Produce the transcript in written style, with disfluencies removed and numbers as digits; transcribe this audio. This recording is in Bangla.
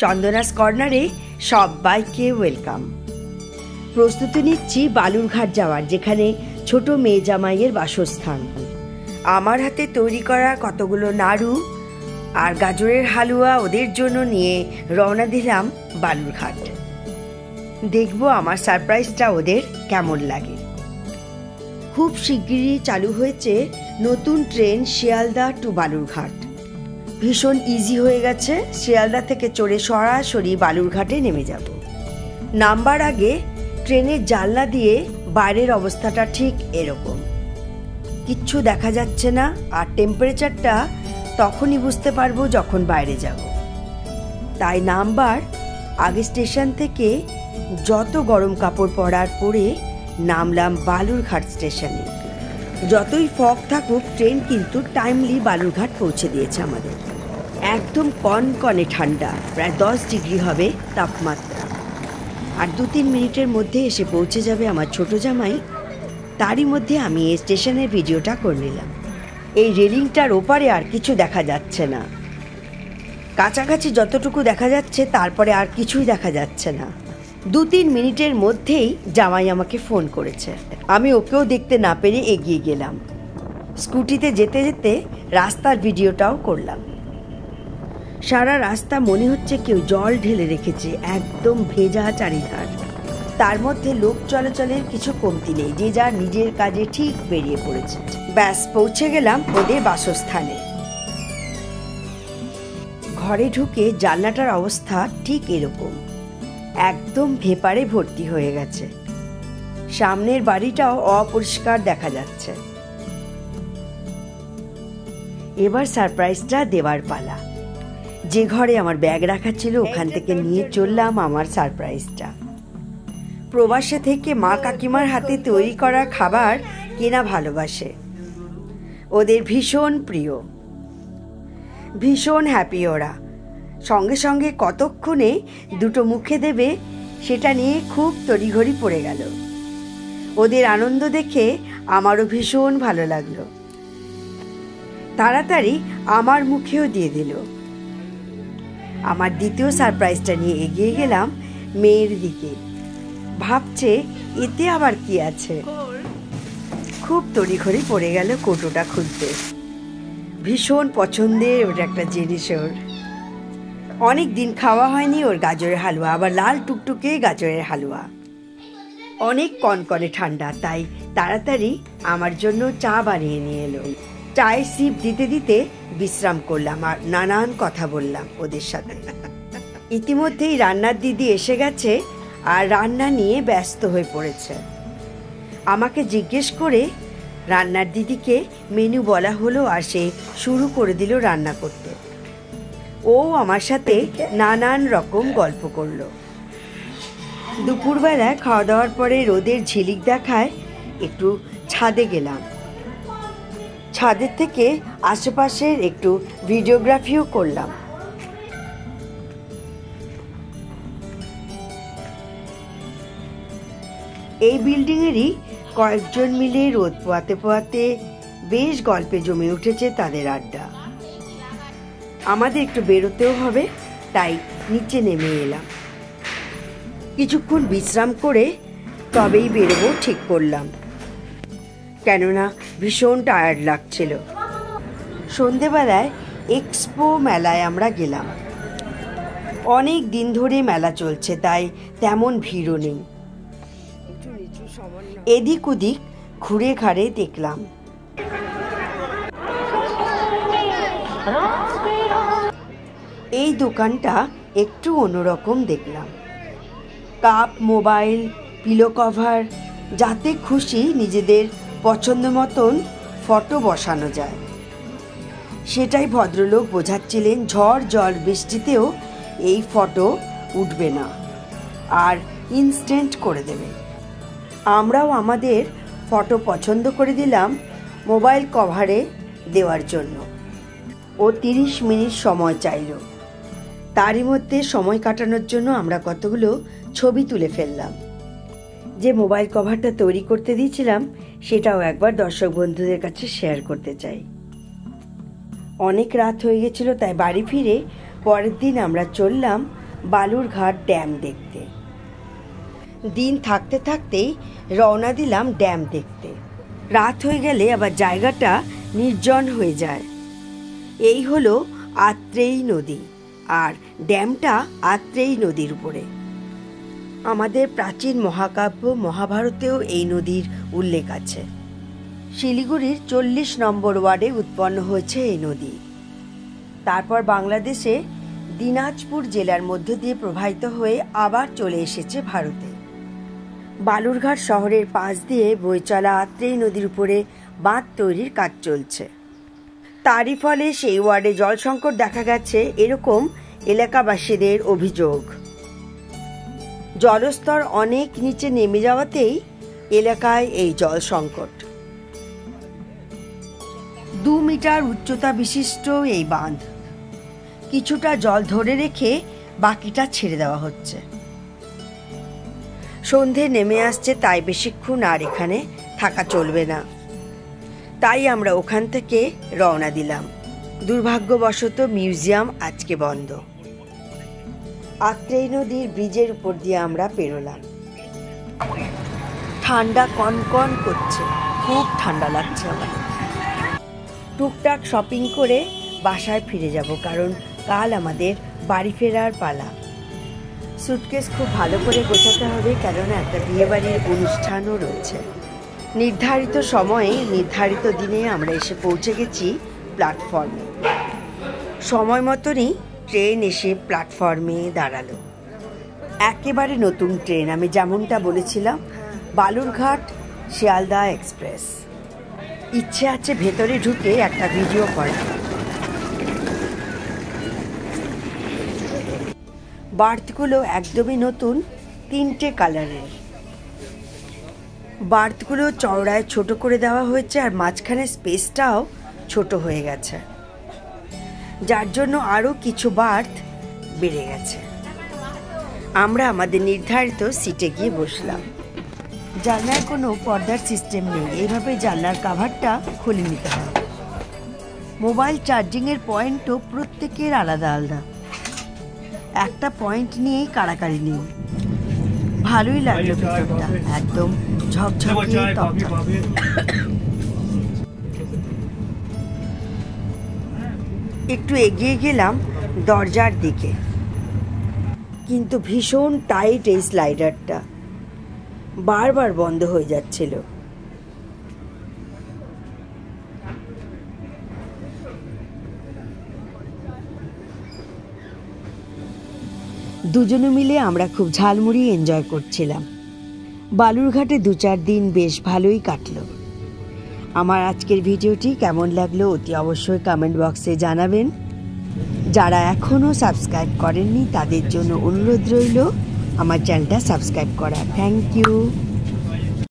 চন্দনাস কর্নারে সবাইকে ওয়েলকাম। প্রস্তুতি নিচ্ছি বালুরঘাট যাওয়ার, যেখানে ছোট মেয়ে জামাইয়ের বাসস্থান। আমার হাতে তৈরি করা কতগুলো নাড়ু আর গাজরের হালুয়া ওদের জন্য নিয়ে রওনা দিলাম বালুরঘাট। দেখব আমার সারপ্রাইজটা ওদের কেমন লাগে। খুব শিগগিরই চালু হয়েছে নতুন ট্রেন শিয়ালদা টু বালুরঘাট। ভীষণ ইজি হয়ে গেছে, শিয়ালদা থেকে চড়ে সরাসরি বালুরঘাটে নেমে যাব। নামবার আগে ট্রেনের জানলা দিয়ে বাইরের অবস্থাটা ঠিক এরকম, কিচ্ছু দেখা যাচ্ছে না, আর টেম্পারেচারটা তখনই বুঝতে পারবো যখন বাইরে যাব। তাই নামবার আগে স্টেশন থেকে যত গরম কাপড় পরার পরে নামলাম বালুরঘাট স্টেশনে। যতই ফগ থাকুক, ট্রেন কিন্তু টাইমলি বালুরঘাট পৌঁছে দিয়েছে আমাদের। একদম কনকনে ঠান্ডা, প্রায় 10 ডিগ্রি হবে তাপমাত্রা। আর 2-3 মিনিটের মধ্যে এসে পৌঁছে যাবে আমার ছোট জামাই। তারই মধ্যে আমি এই স্টেশনের ভিডিওটা করে নিলাম। এই রেলিংটার ওপারে আর কিছু দেখা যাচ্ছে না, কাছাকাছি যতটুকু দেখা যাচ্ছে তারপরে আর কিছুই দেখা যাচ্ছে না। 2-3 মিনিটের মধ্যেই জামাই আমাকে ফোন করেছে। আমি ওকেও দেখতে না পেরে এগিয়ে গেলাম। স্কুটিতে যেতে যেতে রাস্তার ভিডিওটাও করলাম। সারা রাস্তা মনে হচ্ছে কেউ জল ঢেলে রেখেছে, একদম ভেজা চারিধার। তার মধ্যে লোক চলাচলের কিছু কমতি নেই, যে যার নিজের কাজে ঠিক বেরিয়ে পড়েছে। ব্যাস পৌঁছে গেলাম ওদের বাসস্থানে। ঘরে ঢুকে জানলাটার অবস্থা ঠিক এরকম, একদম ভেপারে ভর্তি হয়ে গেছে। সামনের বাড়িটাও অপরিষ্কার দেখা যাচ্ছে। এবার সারপ্রাইজটা দেওয়ার পালা। যে ঘরে আমার ব্যাগ রাখা ছিল ওখান থেকে নিয়ে চললাম আমার সারপ্রাইজটা। প্রবাসে থেকে মা কাকিমার হাতে তৈরি করা খাবার কেনা ভালোবাসে, ওদের ভীষণ প্রিয়, ভীষণ হ্যাপি ওরা। সঙ্গে সঙ্গে কতক্ষণে দুটো মুখে দেবে সেটা নিয়ে খুব তড়িঘড়ি পড়ে গেল। ওদের আনন্দ দেখে আমারও ভীষণ ভালো লাগলো। তাড়াতাড়ি আমার মুখেও দিয়ে দিল। আমার দ্বিতীয় সারপ্রাইজটা নিয়ে এগিয়ে গেলাম মেয়ের দিকে। ভাবছে এতে আবার কি আছে। খুব তড়িঘড়ি পড়ে গেল কৌটোটা খুলতে। ভীষণ পছন্দের ওটা একটা জিনিস ওর। অনেক দিন খাওয়া হয়নি ওর গাজরের হালুয়া, আবার লাল টুকটুকে গাজরের হালুয়া। অনেক কনকনে ঠান্ডা, তাই তাড়াতাড়ি আমার জন্য চা বানিয়ে নিয়ে এলো। চায়ের সিপ দিতে দিতে বিশ্রাম করলাম আর নানান কথা বললাম ওদের সাথে। ইতিমধ্যেই রান্নার দিদি এসে গেছে আর রান্না নিয়ে ব্যস্ত হয়ে পড়েছে। আমাকে জিজ্ঞেস করে রান্নার দিদিকে মেনু বলা হলো আর সে শুরু করে দিল রান্না করতে। ও আমার সাথে নানান রকম গল্প করলো। দুপুরবেলায় খাওয়া দাওয়ার পরে রোদের ঝিলিক দেখায় একটু ছাদে গেলাম। ছাদের থেকে আশেপাশের একটু ভিডিওগ্রাফিও করলাম। এই বিল্ডিংয়েরই কয়েকজন মিলে রোদ পোয়াতে পোয়াতে বেশ গল্পে জমে উঠেছে তাদের আড্ডা। আমাদের একটু বেরোতেও হবে, তাই নিচে নেমে এলাম। কিছুক্ষণ বিশ্রাম করে তবেই বেরোবো ঠিক করলাম, কেননা ভীষণ টায়ার্ড লাগছিল। সন্ধেবেলায় এক্সপো মেলায় আমরা গেলাম। অনেক দিন ধরে মেলা চলছে, তাই তেমন ভিড়ও নেই। এদিক ওদিক ঘুরে ঘাড়ে দেখলাম। এই দোকানটা একটু অন্যরকম দেখলাম। কাপ, মোবাইল, পিলো কভার, যাতে খুশি নিজেদের পছন্দ মতন ফটো বসানো যায়, সেটাই ভদ্রলোক বোঝাচ্ছিলেন। ঝড় জল বৃষ্টিতেও এই ফটো উঠবে না আর ইনস্ট্যান্ট করে দেবে। আমরাও আমাদের ফটো পছন্দ করে দিলাম মোবাইল কভারে দেওয়ার জন্য। ও 30 মিনিট সময় চাইল। তারই মধ্যে সময় কাটানোর জন্য আমরা কতগুলো ছবি তুলে ফেললাম। যে মোবাইল কভারটা তৈরি করতে দিয়েছিলাম সেটাও একবার দর্শক বন্ধুদের কাছে শেয়ার করতে চাই। অনেক রাত হয়ে গেছিল, তাই বাড়ি ফিরে পরের দিন আমরা চললাম বালুরঘাট ড্যাম দেখতে। দিন থাকতে থাকতেই রওনা দিলাম ড্যাম দেখতে। রাত হয়ে গেলে আবার জায়গাটা নির্জন হয়ে যায়। এই হলো আত্রেয়ী নদী, আর ড্যামটা আত্রেয়ী নদীর উপরে। আমাদের প্রাচীন মহাকাব্য মহাভারতেও এই নদীর উল্লেখ আছে। শিলিগুড়ির 40 নম্বর ওয়ার্ডে উৎপন্ন হয়েছে এই নদী। তারপর বাংলাদেশে দিনাজপুর জেলার মধ্য দিয়ে প্রবাহিত হয়ে আবার চলে এসেছে ভারতে। বালুরঘাট শহরের পাশ দিয়ে বয়ে চলা আত্রেয়ী নদীর উপরে বাঁধ তৈরির কাজ চলছে। তারই ফলে সেই ওয়ার্ডে জল সংকট দেখা গেছে, এরকম এলাকাবাসীদের অভিযোগ। জলস্তর অনেক নিচে নেমে যাওয়াতেই এলাকায় এই জল সংকট। 2 মিটার উচ্চতা বিশিষ্ট এই বাঁধ। কিছুটা জল ধরে রেখে বাকিটা ছেড়ে দেওয়া হচ্ছে। সন্ধে নেমে আসছে, তাই বেশিক্ষণ আর এখানে থাকা চলবে না। তাই আমরা ওখান থেকে রওনা দিলাম। দুর্ভাগ্যবশত মিউজিয়াম আজকে বন্ধ। আত্রেয়ী নদীর ব্রিজের উপর দিয়ে আমরা পেরোলাম। ঠান্ডা কনকন করছে, খুব ঠান্ডা লাগছে আমাদের। টুকটাক শপিং করে বাসায় ফিরে যাব, কারণ কাল আমাদের বাড়ি ফেরার পালা। সুটকেস খুব ভালো করে গোছাতে হবে, কেননা একটা বিয়েবাড়ির অনুষ্ঠানও রয়েছে। নির্ধারিত সময়ে নির্ধারিত দিনে আমরা এসে পৌঁছে গেছি প্ল্যাটফর্মে। সময় মতনই ট্রেন এসে প্ল্যাটফর্মে দাঁড়ালো। একেবারে নতুন ট্রেন, আমি যেমনটা বলেছিলাম, বালুরঘাট শিয়ালদা এক্সপ্রেস। ইচ্ছে আছে ভেতরে ঢুকে একটা ভিডিও করা। বার্থগুলো একদমই নতুন, 3টে কালারের। বার্থগুলো চওড়ায় ছোট করে দেওয়া হয়েছে, আর মাঝখানে স্পেসটাও ছোট হয়ে গেছে, যার জন্য আরও কিছু বার্থ বেড়ে গেছে। আমরা আমাদের নির্ধারিত সিটে গিয়ে বসলাম। জানলার কোনো পর্দার সিস্টেম নেই, এইভাবে জানলার কাভারটা খুলে নিতে হয়। মোবাইল চার্জিংয়ের পয়েন্টও প্রত্যেকের আলাদা আলাদা। একটা পয়েন্ট নিয়েই কাড়াকাড়ি নেই। ভালোই লাগলো ভিতরটা, একদম ঝকঝকে তকতকে। একটু এগিয়ে গেলাম দরজার দিকে, কিন্তু ভীষণ টাইট এই স্লাইডারটা, বারবার বন্ধ হয়ে যাচ্ছিল। দুজনে মিলে আমরা খুব ঝালমুড়ি এনজয় করছিলাম। বালুরঘাটে 2-4 দিন বেশ ভালোই কাটলো। আমার আজকের ভিডিওটি কেমন লাগলো অতি অবশ্যই কমেন্ট বক্সে জানাবেন। যারা এখনও সাবস্ক্রাইব করেননি তাদের জন্য অনুরোধ রইল আমার চ্যানেলটা সাবস্ক্রাইব করা। Thank you.